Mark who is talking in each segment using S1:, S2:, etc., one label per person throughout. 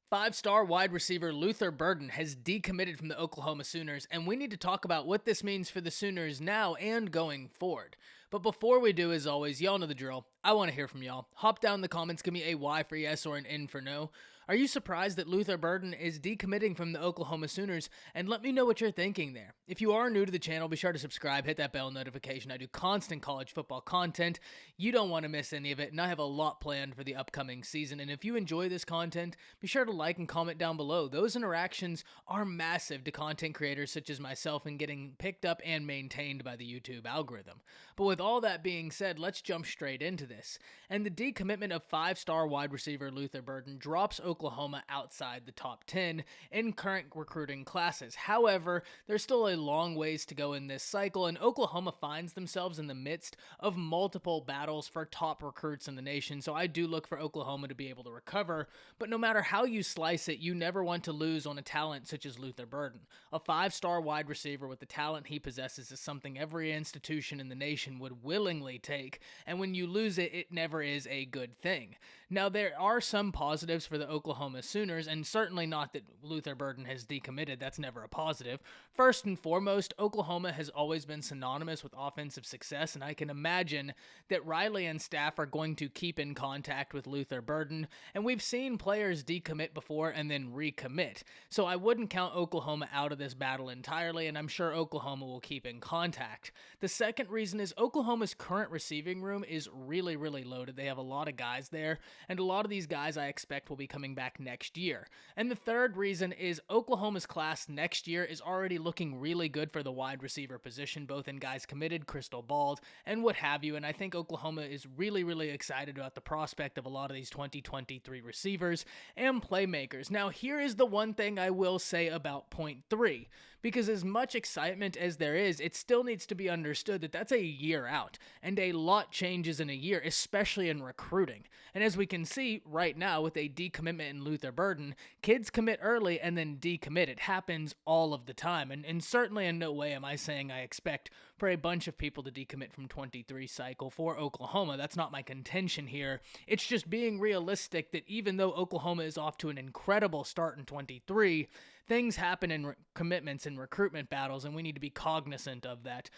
S1: Five-star wide receiver Luther Burden has decommitted from the Oklahoma Sooners, and we need to talk about what this means for the Sooners now and going forward. But before we do, as always, y'all know the drill. I want to hear from y'all. Hop down in the comments, give me a Y for yes or an N for no. Are you surprised that Luther Burden is decommitting from the Oklahoma Sooners? And let me know what you're thinking there. If you are new to the channel, be sure to subscribe, hit that bell notification. I do constant college football content. You don't want to miss any of it, and I have a lot planned for the upcoming season. And if you enjoy this content, be sure to like and comment down below. Those interactions are massive to content creators such as myself in getting picked up and maintained by the YouTube algorithm. But with all that being said, let's jump straight into this. And the decommitment of five-star wide receiver Luther Burden drops Oklahoma outside the top 10 in current recruiting classes. However, there's still a long ways to go in this cycle, and Oklahoma finds themselves in the midst of multiple battles for top recruits in the nation. So I do look for Oklahoma to be able to recover, but no matter how you slice it, you never want to lose on a talent such as Luther Burden. A five-star wide receiver with the talent he possesses is something every institution in the nation would willingly take, and when you lose it, it never is a good thing. Now, there are some positives for the Oklahoma Sooners, and certainly not that Luther Burden has decommitted. That's never a positive. First and foremost, Oklahoma has always been synonymous with offensive success, and I can imagine that Riley and staff are going to keep in contact with Luther Burden, and we've seen players decommit before and then recommit. So I wouldn't count Oklahoma out of this battle entirely, and I'm sure Oklahoma will keep in contact. The second reason is Oklahoma's current receiving room is really loaded. They have a lot of guys there, and a lot of these guys I expect will be coming back next year. And the third reason is Oklahoma's class next year is already looking really good for the wide receiver position, both in guys committed, crystal balled, and what have you. And I think Oklahoma is really excited about the prospect of a lot of these 2023 receivers and playmakers. Now, here is the one thing I will say about point 3, because as much excitement as there is, it still needs to be understood that that's a year out, and a lot changes in a year, especially in recruiting. And as we can see right now with a decommitment in Luther Burden, kids commit early and then decommit. It happens all of the time, and certainly in no way am I saying I expect for a bunch of people to decommit from 23 cycle for Oklahoma. That's not my contention here. It's just being realistic that even though Oklahoma is off to an incredible start in 23, things happen in commitments and recruitment battles, and we need to be cognizant of that.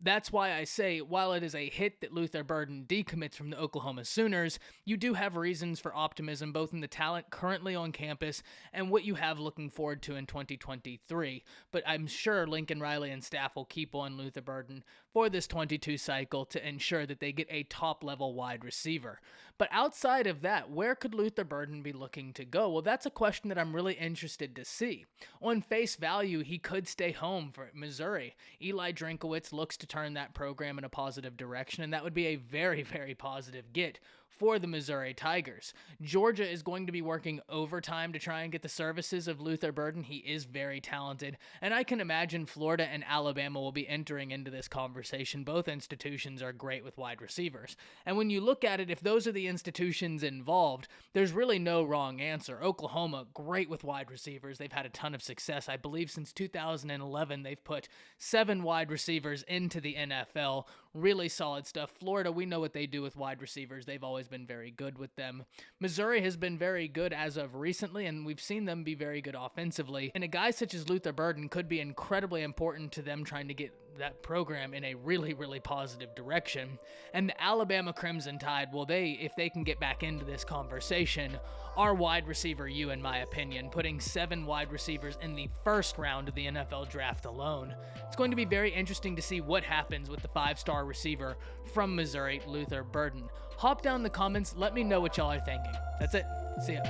S1: That's why I say, while it is a hit that Luther Burden decommits from the Oklahoma Sooners, you do have reasons for optimism, both in the talent currently on campus and what you have looking forward to in 2023. But I'm sure Lincoln Riley and staff will keep on Luther Burden for this 22 cycle to ensure that they get a top-level wide receiver. But outside of that, where could Luther Burden be looking to go? Well, that's a question that I'm really interested to see. On face value, he could stay home for Missouri. Eli Drinkowitz looks to turn that program in a positive direction, and that would be a very positive get for the Missouri Tigers. Georgia is going to be working overtime to try and get the services of Luther Burden. He is very talented, and I can imagine Florida and Alabama will be entering into this conversation. Both institutions are great with wide receivers, and when you look at it, if those are the institutions involved, there's really no wrong answer. Oklahoma, great with wide receivers. They've had a ton of success. I believe since 2011, they've put 7 wide receivers into the NFL. Really solid stuff. Florida, we know what they do with wide receivers. They've always been very good with them. Missouri has been very good as of recently, and we've seen them be very good offensively. And a guy such as Luther Burden could be incredibly important to them trying to get that program in a really positive direction. And the Alabama Crimson Tide, well, if they can get back into this conversation, are wide receiver U, in my opinion, putting 7 wide receivers in the first round of the NFL draft alone. It's going to be very interesting to see what happens with the 5-star receiver from Missouri, Luther Burden. Hop down in the comments, let me know what y'all are thinking. That's it. See ya.